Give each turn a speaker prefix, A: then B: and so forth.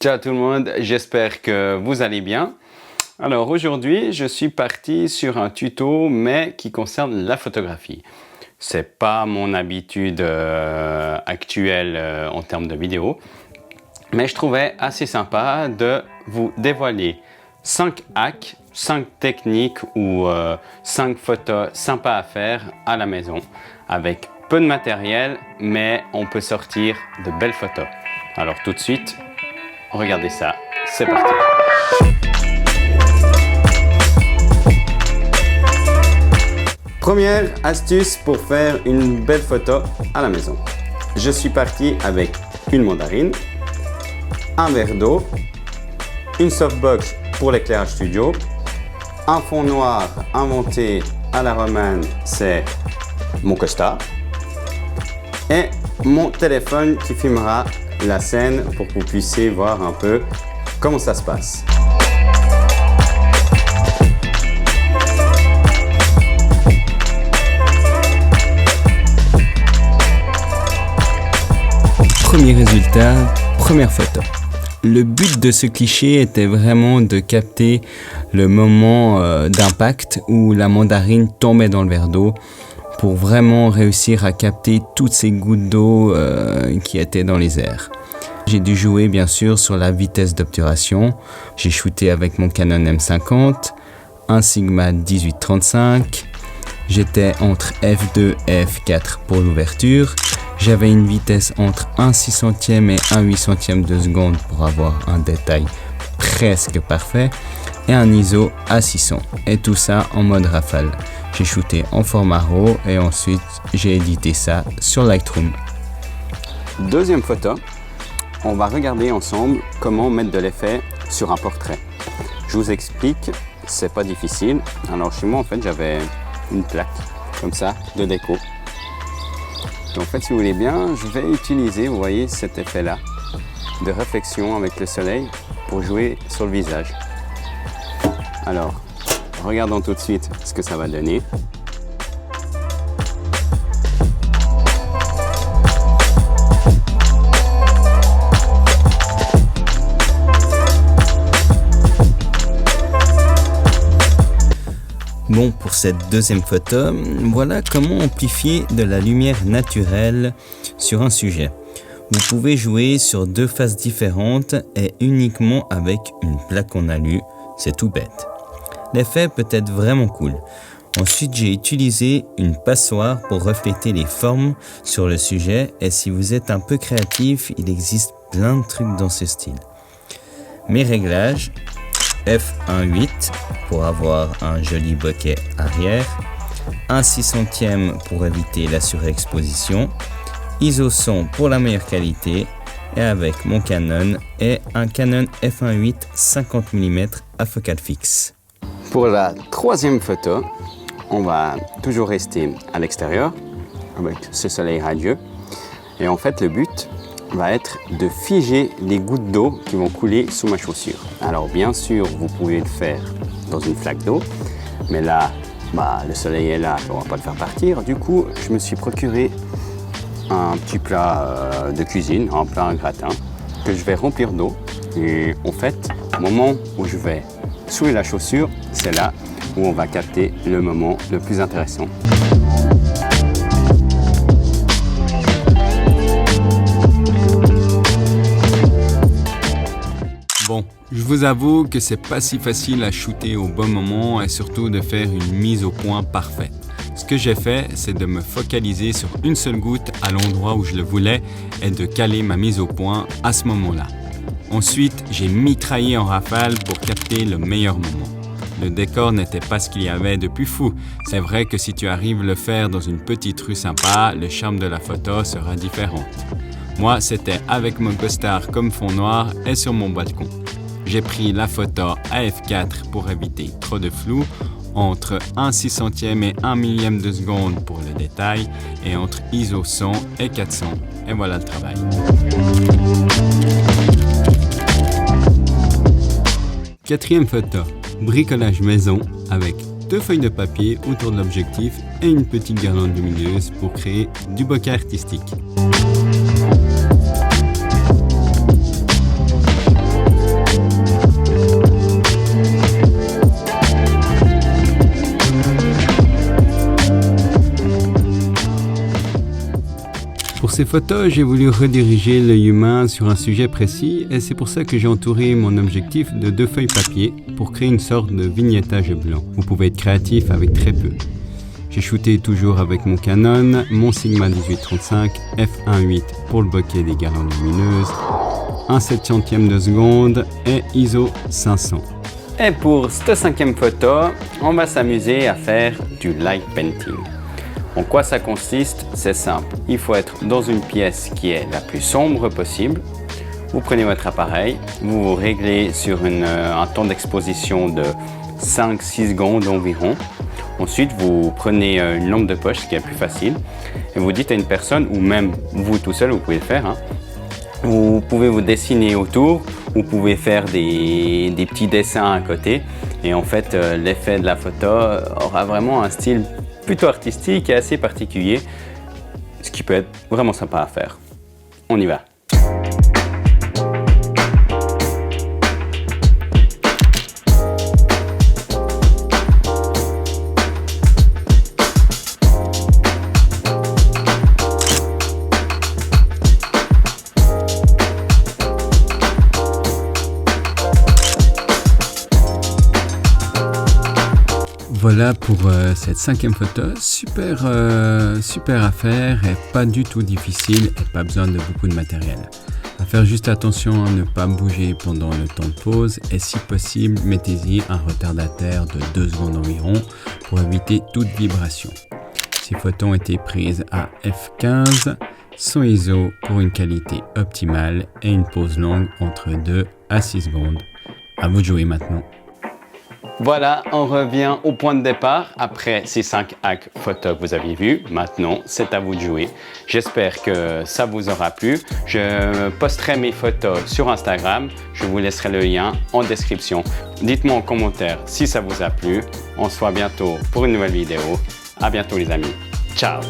A: Ciao tout le monde, j'espère que vous allez bien. Alors aujourd'hui, je suis parti sur un tuto mais qui concerne la photographie. C'est pas mon habitude actuelle en termes de vidéo, mais je trouvais assez sympa de vous dévoiler 5 hacks, 5 techniques ou 5 photos sympas à faire à la maison avec peu de matériel, mais on peut sortir de belles photos. Alors tout de suite, regardez ça, c'est parti. Première astuce pour faire une belle photo à la maison. Je suis parti avec une mandarine, un verre d'eau, une softbox pour l'éclairage studio, un fond noir inventé à la romane, c'est mon costard, et mon téléphone qui filmera la scène pour que vous puissiez voir un peu comment ça se passe.
B: Premier résultat, première photo. Le but de ce cliché était vraiment de capter le moment d'impact où la mandarine tombait dans le verre d'eau pour vraiment réussir à capter toutes ces gouttes d'eau qui étaient dans les airs. J'ai dû jouer bien sûr sur la vitesse d'obturation. J'ai shooté avec mon Canon M50, un Sigma 18-35. J'étais entre f2 et f4 pour l'ouverture. J'avais une vitesse entre 1/600e et 1/800e de seconde pour avoir un détail presque parfait et un ISO à 600. Et tout ça en mode rafale. J'ai shooté en format RAW et ensuite j'ai édité ça sur Lightroom.
A: Deuxième photo, on va regarder ensemble comment mettre de l'effet sur un portrait. Je vous explique, c'est pas difficile. Alors chez moi en fait j'avais une plaque comme ça de déco. En fait, si vous voulez bien, je vais utiliser, vous voyez, cet effet-là de réflexion avec le soleil pour jouer sur le visage. Alors, regardons tout de suite ce que ça va donner.
B: Bon, pour cette deuxième photo, voilà comment amplifier de la lumière naturelle sur un sujet. Vous pouvez jouer sur deux faces différentes et uniquement avec une plaque en alu, c'est tout bête. L'effet peut être vraiment cool. Ensuite, j'ai utilisé une passoire pour refléter les formes sur le sujet et si vous êtes un peu créatif, il existe plein de trucs dans ce style. Mes réglages, f1.8 pour avoir un joli bokeh arrière, 1/600e pour éviter la surexposition, ISO 100 pour la meilleure qualité et avec mon Canon et un Canon f1.8 50 mm à focale fixe.
A: Pour la troisième photo, on va toujours rester à l'extérieur avec ce soleil radieux et en fait le but va être de figer les gouttes d'eau qui vont couler sous ma chaussure. Alors bien sûr, vous pouvez le faire dans une flaque d'eau, mais là, le soleil est là, on ne va pas le faire partir. Du coup, je me suis procuré un petit plat de cuisine, un plat en gratin, que je vais remplir d'eau. Et en fait, au moment où je vais souiller la chaussure, c'est là où on va capter le moment le plus intéressant.
C: Bon, je vous avoue que c'est pas si facile à shooter au bon moment et surtout de faire une mise au point parfaite. Ce que j'ai fait, c'est de me focaliser sur une seule goutte à l'endroit où je le voulais et de caler ma mise au point à ce moment-là. Ensuite, j'ai mitraillé en rafale pour capter le meilleur moment. Le décor n'était pas ce qu'il y avait de plus fou. C'est vrai que si tu arrives à le faire dans une petite rue sympa, le charme de la photo sera différent. Moi, c'était avec mon costard comme fond noir et sur mon balcon. J'ai pris la photo à f4 pour éviter trop de flou, entre 1/600e et 1 millième de seconde pour le détail, et entre ISO 100 et 400. Et voilà le travail. Quatrième photo, bricolage maison avec 2 feuilles de papier autour de l'objectif et une petite guirlande lumineuse pour créer du bokeh artistique. ces photos, j'ai voulu rediriger l'œil humain sur un sujet précis et c'est pour ça que j'ai entouré mon objectif de 2 feuilles papier pour créer une sorte de vignettage blanc. Vous pouvez être créatif avec très peu. J'ai shooté toujours avec mon Canon, mon Sigma 1835 f1.8 pour le bokeh des guirlandes lumineuses, 1/700 de seconde et ISO 500.
A: Et pour cette 5e photo, on va s'amuser à faire du light painting. En quoi ça consiste? C'est simple. Il faut être dans une pièce qui est la plus sombre possible. Vous prenez votre appareil, vous vous réglez sur un temps d'exposition de 5-6 secondes environ. Ensuite, vous prenez une lampe de poche, ce qui est plus facile, et vous dites à une personne, ou même vous tout seul, vous pouvez le faire, vous pouvez vous dessiner autour, vous pouvez faire des petits dessins à côté, et en fait, l'effet de la photo aura vraiment un style plutôt artistique et assez particulier, ce qui peut être vraiment sympa à faire. On y va.
C: Voilà pour cette 5e photo, super à faire et pas du tout difficile et pas besoin de beaucoup de matériel. À faire juste attention à ne pas bouger pendant le temps de pause et si possible, mettez-y un retardateur de 2 secondes environ pour éviter toute vibration. Ces photos ont été prises à f15, sans ISO pour une qualité optimale et une pause longue entre 2 à 6 secondes. À vous de jouer maintenant.
A: Voilà, on revient au point de départ après ces 5 hacks photos que vous aviez vus. Maintenant, c'est à vous de jouer. J'espère que ça vous aura plu. Je posterai mes photos sur Instagram. Je vous laisserai le lien en description. Dites-moi en commentaire si ça vous a plu. On se voit bientôt pour une nouvelle vidéo. À bientôt les amis. Ciao!